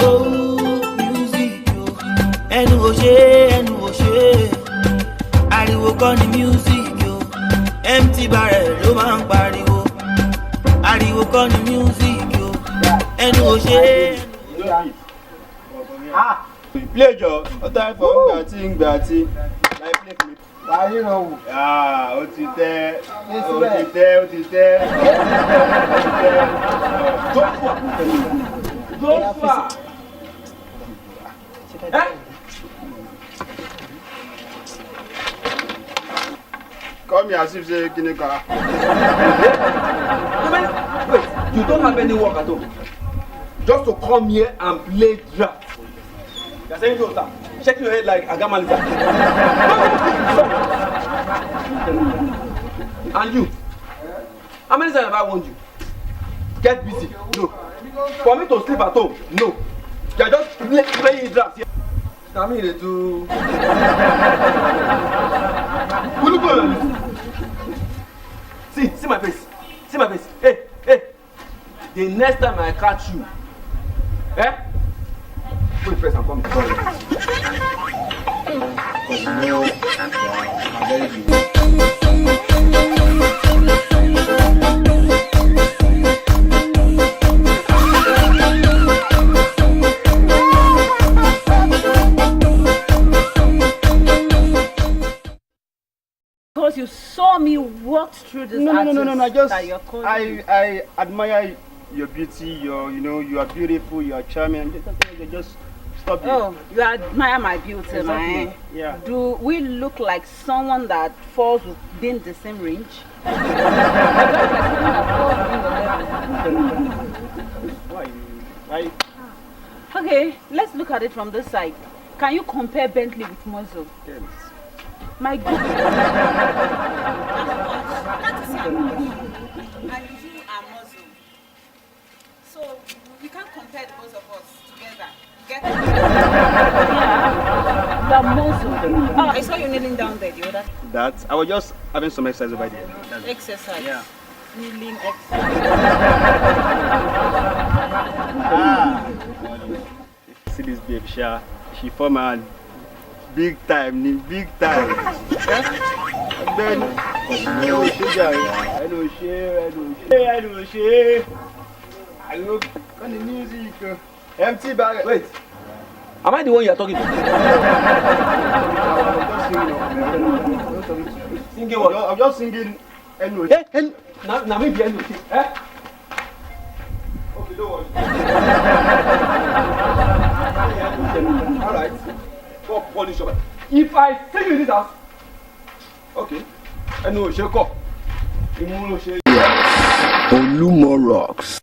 Oh, music, oh. Ẹnu ò ṣe. Ariwo kọ́ ni music, oh. Empty barrel ló máa ń pariwo. Ariwo kọ́ ni music, oh. Ẹnu ò ṣe. Play jọ, ó tẹ́ fọ́ ngbà tí. Láì play for me. Wàá ríran wò. Ó ti tẹ́. Joshua. Come here as if say kini ka. Wait, you don't have any work at all. Just to come here and play draft. You're saying Jota, shaking your head like Agamalisa. And you, how many times have I warned you? Get busy. No. For me to sleep at home, no. You're just playing draft here. Now me they do. See my face. See my face. Hey. The next time I catch you, wait first, I'm coming. Sorry. Because you know I'm very busy. Because you saw me walk through this No. I admire your beauty. You are beautiful. You are charming. Just stop it. Oh, you admire my beauty, Exactly. man. Yeah. Do we look like someone that falls within the same range? Why? Okay, let's look at it from this side. Can you compare Bentley with Muzzle? Yes. My God. And you are Muslim. So we can't compare the both of us together. Get it? Yeah, you are Muzzle. Oh, I saw you kneeling down there the other That I was just having some exercise over there. exercise. Yeah. Kneeling exercise. See this babe, she form a big time. Then I look on the music. Empty bag. Wait, am I the one you're talking to? Singing what? I'm just singing. Anyway. Hey, now me be anyway. Okay, don't worry. Alright. For polish up. If I take you in this house, okay. Anyway, shake up. Olumo rocks.